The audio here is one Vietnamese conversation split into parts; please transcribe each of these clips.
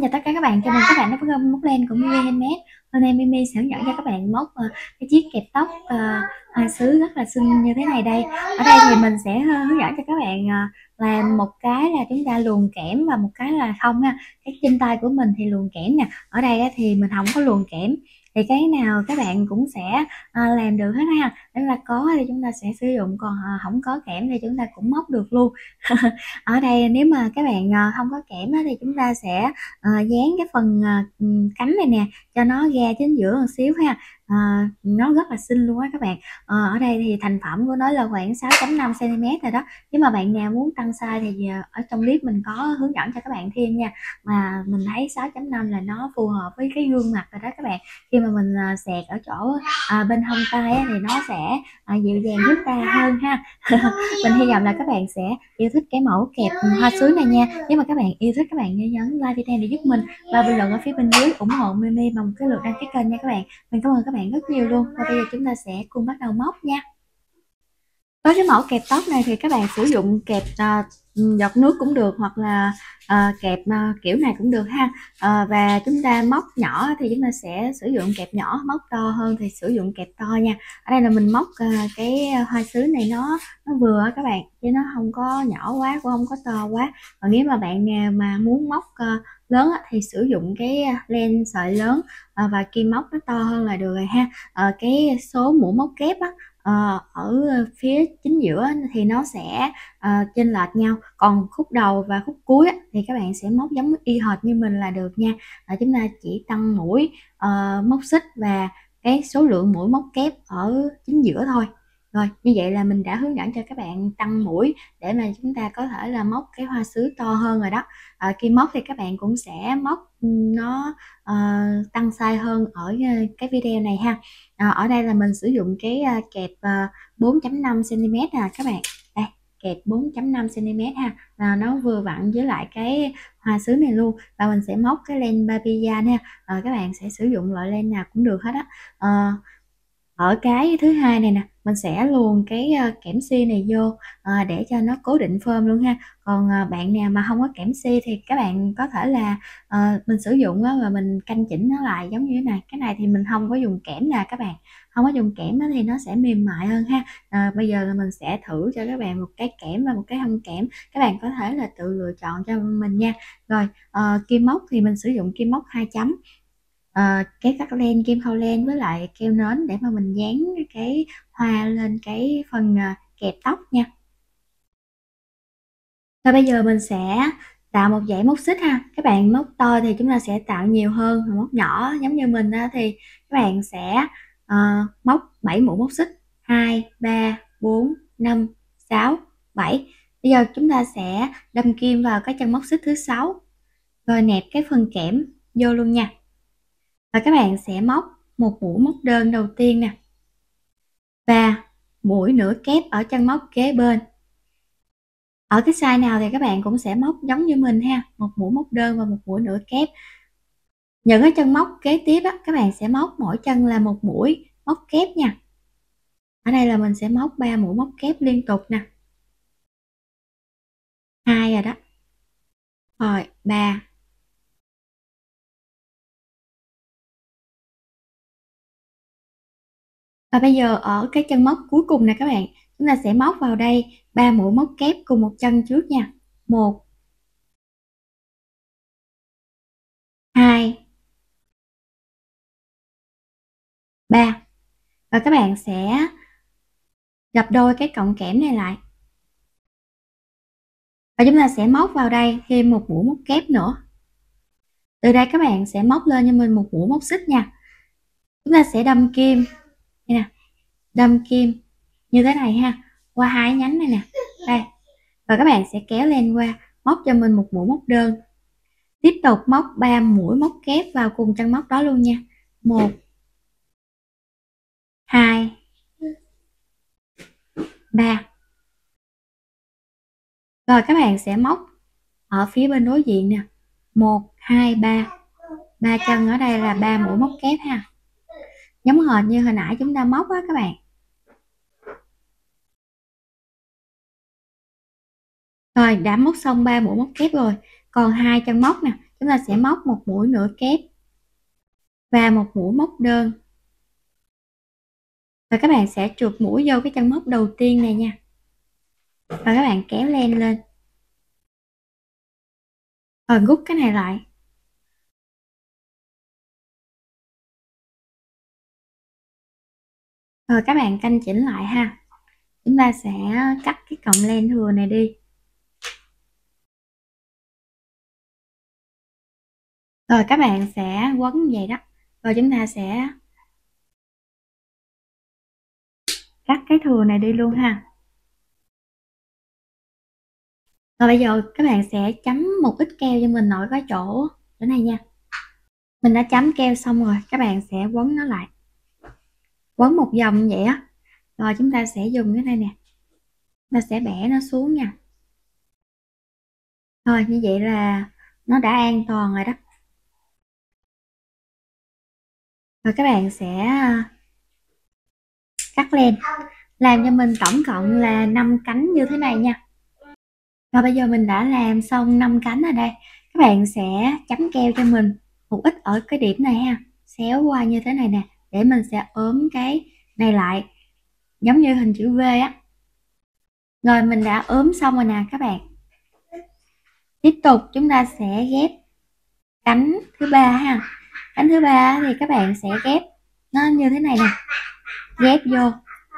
chào tất cả các bạn, chào mừng các bạn đến với kênh Móc Len của Mimi Handmade. Hôm nay Mimi sẽ hướng dẫn cho các bạn móc cái chiếc kẹp tóc hoa sứ rất là xinh như thế này đây. Ở đây thì mình sẽ hướng dẫn cho các bạn làm một cái là chúng ta luồn kẽm và một cái là không ha. Cái trên tay của mình thì luồn kẽm nè, ở đây thì mình không có luồn kẽm, thì cái nào các bạn cũng sẽ làm được hết ha. Nếu là có thì chúng ta sẽ sử dụng, còn không có kẽm thì chúng ta cũng móc được luôn. Ở đây nếu mà các bạn không có kẽm thì chúng ta sẽ dán cái phần cánh này nè cho nó ra chính giữa một xíu ha. Nó rất là xinh luôn á các bạn. Ở đây thì thành phẩm của nó là khoảng 6.5 cm rồi đó. Nếu mà bạn nào muốn tăng size thì ở trong clip mình có hướng dẫn cho các bạn thêm nha. Mà mình thấy 6.5 là nó phù hợp với cái gương mặt rồi đó các bạn. Khi mà mình xẹt ở chỗ bên hông tay thì nó sẽ dịu dàng giúp ta hơn ha. Mình hy vọng là các bạn sẽ yêu thích cái mẫu kẹp hoa sứ này nha. Nếu mà các bạn yêu thích, các bạn nhớ nhấn like video để giúp mình và bình luận ở phía bên dưới ủng hộ Mimi bằng một cái lượt đăng ký kênh nha các bạn. Mình cảm ơn các bạn rất nhiều luôn. Và bây giờ chúng ta sẽ cùng bắt đầu móc nha. Với cái mẫu kẹp tóc này thì các bạn sử dụng kẹp giọt nước cũng được, hoặc là kẹp kiểu này cũng được ha. Và chúng ta móc nhỏ thì chúng ta sẽ sử dụng kẹp nhỏ, móc to hơn thì sử dụng kẹp to nha. Ở đây là mình móc cái hoa sứ này nó vừa các bạn, chứ nó không có nhỏ quá cũng không có to quá. Còn nếu mà bạn nào mà muốn móc lớn thì sử dụng cái len sợi lớn và kim móc nó to hơn là được rồi ha. Cái số mũi móc kép ở phía chính giữa thì nó sẽ chênh lệch nhau, còn khúc đầu và khúc cuối thì các bạn sẽ móc giống y hệt như mình là được nha. Chúng ta chỉ tăng mũi móc xích và cái số lượng mũi móc kép ở chính giữa thôi. Rồi như vậy là mình đã hướng dẫn cho các bạn tăng mũi để mà chúng ta có thể là móc cái hoa sứ to hơn rồi đó. Khi móc thì các bạn cũng sẽ móc nó tăng size hơn ở cái video này ha. Ở đây là mình sử dụng cái kẹp 4.5 cm nè các bạn. Đây, kẹp 4.5 cm ha, là nó vừa vặn với lại cái hoa sứ này luôn. Và mình sẽ móc cái len babia nha. Các bạn sẽ sử dụng loại len nào cũng được hết á. Ở cái thứ hai này nè, mình sẽ luồn cái kẽm si này vô để cho nó cố định phơm luôn ha. Còn bạn nào mà không có kẽm si thì các bạn có thể là mình sử dụng và mình canh chỉnh nó lại giống như thế này. Cái này thì mình không có dùng kẽm nè các bạn, không có dùng kẽm thì nó sẽ mềm mại hơn ha. Bây giờ là mình sẽ thử cho các bạn một cái kẽm và một cái không kẽm, các bạn có thể là tự lựa chọn cho mình nha. Rồi kim móc thì mình sử dụng kim móc 2 chấm, cái cắt len, kim khâu len với lại keo nến để mà mình dán cái hoa lên cái phần kẹp tóc nha. Và bây giờ mình sẽ tạo một dãy móc xích ha. Các bạn móc to thì chúng ta sẽ tạo nhiều hơn, móc nhỏ giống như mình thì các bạn sẽ móc 7 mũi móc xích, 2 3 4 5 6 7. Bây giờ chúng ta sẽ đâm kim vào cái chân móc xích thứ 6 rồi nẹp cái phần kẽm vô luôn nha. Và các bạn sẽ móc một mũi móc đơn đầu tiên nè, và mũi nửa kép ở chân móc kế bên. Ở cái size nào thì các bạn cũng sẽ móc giống như mình ha, một mũi móc đơn và một mũi nửa kép. Những cái chân móc kế tiếp các bạn sẽ móc mỗi chân là một mũi móc kép nha. Ở đây là mình sẽ móc 3 mũi móc kép liên tục nè. 2 rồi đó. Rồi 3. Và bây giờ ở cái chân móc cuối cùng nè các bạn, chúng ta sẽ móc vào đây 3 mũi móc kép cùng một chân trước nha. 1 2 3. Và các bạn sẽ gập đôi cái cọng kẽm này lại. Và chúng ta sẽ móc vào đây thêm một mũi móc kép nữa. Từ đây các bạn sẽ móc lên cho mình một mũi móc xích nha. Chúng ta sẽ đâm kim đây nè, đâm kim như thế này ha, qua hai nhánh này nè. Đây. Và các bạn sẽ kéo len qua, móc cho mình một mũi móc đơn. Tiếp tục móc 3 mũi móc kép vào cùng chân móc đó luôn nha. 1 2 3. Rồi các bạn sẽ móc ở phía bên đối diện nè. 1 2 3. 3 chân ở đây là 3 mũi móc kép ha. Giống hệt như hồi nãy chúng ta móc á các bạn. Rồi đã móc xong 3 mũi móc kép rồi, còn 2 chân móc nè, chúng ta sẽ móc một mũi nửa kép và một mũi móc đơn, và các bạn sẽ trượt mũi vô cái chân móc đầu tiên này nha, và các bạn kéo len lên rồi rút cái này lại. Rồi các bạn canh chỉnh lại ha. Chúng ta sẽ cắt cái cọng len thừa này đi. Rồi các bạn sẽ quấn vậy đó. Rồi chúng ta sẽ cắt cái thừa này đi luôn ha. Rồi bây giờ các bạn sẽ chấm một ít keo cho mình ở cái chỗ này nha. Mình đã chấm keo xong rồi, các bạn sẽ quấn nó lại. Quấn một vòng vậy á. Rồi chúng ta sẽ dùng cái này nè. Ta sẽ bẻ nó xuống nha. Rồi như vậy là nó đã an toàn rồi đó. Rồi các bạn sẽ cắt len, làm cho mình tổng cộng là 5 cánh như thế này nha. Rồi bây giờ mình đã làm xong 5 cánh ở đây. Các bạn sẽ chấm keo cho mình một ít ở cái điểm này ha, xéo qua như thế này nè, để mình sẽ ốm cái này lại giống như hình chữ V á. Rồi mình đã ốm xong rồi nè các bạn. Tiếp tục chúng ta sẽ ghép cánh thứ ba ha. Cánh thứ ba thì các bạn sẽ ghép nó như thế này nè, ghép vô.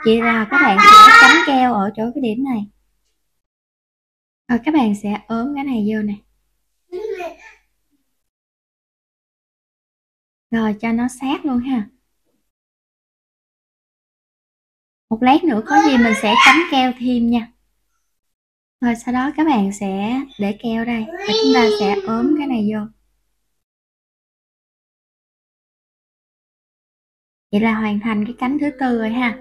Vậy là các bạn sẽ chấm keo ở chỗ cái điểm này. Rồi các bạn sẽ ốm cái này vô nè. Rồi cho nó sát luôn ha. Một lát nữa có gì mình sẽ chấm keo thêm nha. Rồi sau đó các bạn sẽ để keo đây và chúng ta sẽ ốm cái này vô. Vậy là hoàn thành cái cánh thứ tư rồi ha.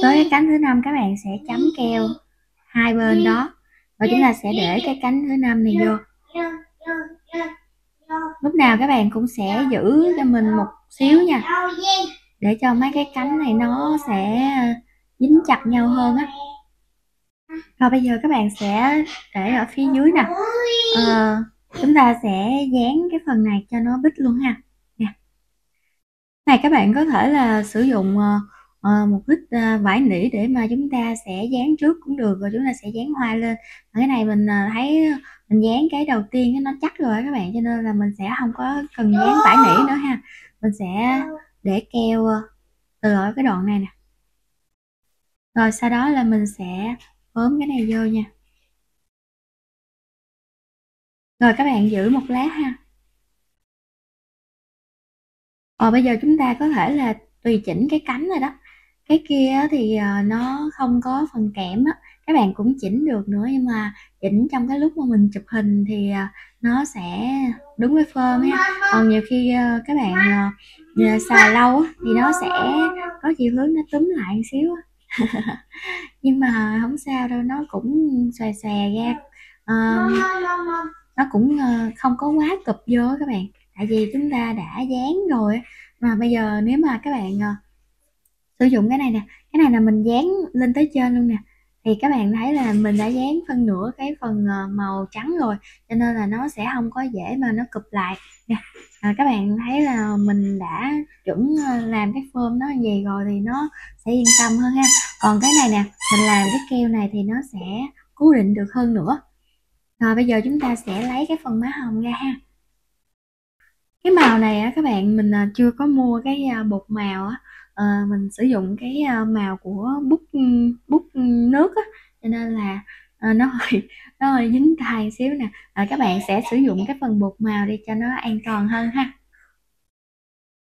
Tới cái cánh thứ năm các bạn sẽ chấm keo hai bên đó. Rồi chúng ta sẽ để cái cánh thứ năm này vô. Lúc nào các bạn cũng sẽ giữ cho mình một xíu nha, để cho mấy cái cánh này nó sẽ dính chặt nhau hơn á. Rồi bây giờ các bạn sẽ để ở phía dưới nè. Chúng ta sẽ dán cái phần này cho nó bít luôn ha. Nè. Này các bạn có thể là sử dụng một ít vải nỉ để mà chúng ta sẽ dán trước cũng được, rồi chúng ta sẽ dán hoa lên. Cái này mình thấy mình dán cái đầu tiên nó chắc rồi các bạn, cho nên là mình sẽ không có cần dán vải nỉ nữa ha. Mình sẽ để keo từ ở cái đoạn này nè. Rồi sau đó là mình sẽ ốm cái này vô nha. Rồi các bạn giữ một lát ha. Bây giờ chúng ta có thể là tùy chỉnh cái cánh rồi đó. Cái kia thì nó không có phần kẽm á, các bạn cũng chỉnh được nữa, nhưng mà chỉnh trong cái lúc mà mình chụp hình thì nó sẽ đúng với form ha. Còn nhiều khi các bạn xài lâu á, thì nó sẽ có chiều hướng nó túm lại một xíu á. Nhưng mà không sao đâu, nó cũng xòe xòe ra, nó cũng không có quá cụp vô các bạn, tại vì chúng ta đã dán rồi. Mà bây giờ nếu mà các bạn sử dụng cái này nè, cái này là mình dán lên tới trên luôn nè, thì các bạn thấy là mình đã dán phân nửa cái phần màu trắng rồi, cho nên là nó sẽ không có dễ mà nó cụp lại nè. Các bạn thấy là mình đã chuẩn làm cái form nó như vậy rồi thì nó sẽ yên tâm hơn ha. Còn cái này nè, mình làm cái keo này thì nó sẽ cố định được hơn nữa. Rồi bây giờ chúng ta sẽ lấy cái phần má hồng ra ha. Cái màu này á các bạn, mình chưa có mua cái bột màu á, mình sử dụng cái màu của bút nước á, cho nên là nó hơi dính tay xíu nè. Các bạn sẽ sử dụng cái phần bột màu đi cho nó an toàn hơn ha.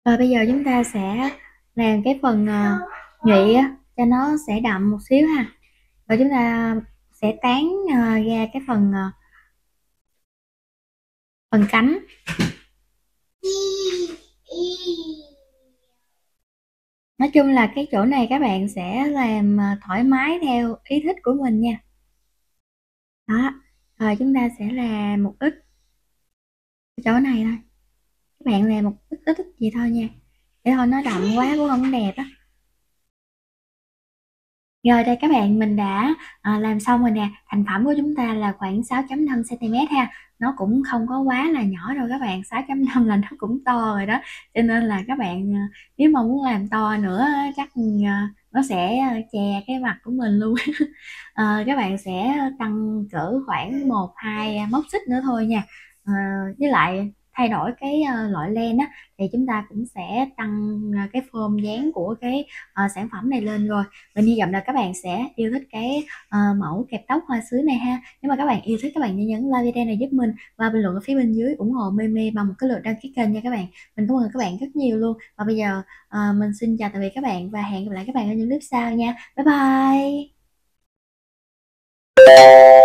Rồi bây giờ chúng ta sẽ làm cái phần nhụy á, cho nó sẽ đậm một xíu ha. Rồi chúng ta sẽ tán ra cái phần cánh. Nói chung là cái chỗ này các bạn sẽ làm thoải mái theo ý thích của mình nha. Đó, rồi chúng ta sẽ làm một ít chỗ này thôi. Các bạn làm một ít gì thôi nha, để thôi nó đậm quá cũng không đẹp á. Rồi đây các bạn, mình đã làm xong rồi nè. Thành phẩm của chúng ta là khoảng 6.5 cm ha. nó cũng không có quá là nhỏ đâu các bạn, 6.5 là nó cũng to rồi đó. Cho nên là các bạn nếu mà muốn làm to nữa chắc nó sẽ che cái mặt của mình luôn. Các bạn sẽ tăng cỡ khoảng 1-2 móc xích nữa thôi nha. Với lại thay đổi cái loại len á thì chúng ta cũng sẽ tăng cái form dáng của cái sản phẩm này lên rồi. Mình hy vọng là các bạn sẽ yêu thích cái mẫu kẹp tóc hoa sứ này ha. Nếu mà các bạn yêu thích, các bạn nhớ nhấn like video này giúp mình và bình luận ở phía bên dưới ủng hộ Meme bằng một cái lượt đăng ký kênh nha các bạn. Mình cảm ơn các bạn rất nhiều luôn. Và bây giờ mình xin chào tạm biệt các bạn và hẹn gặp lại các bạn ở những clip sau nha. Bye bye.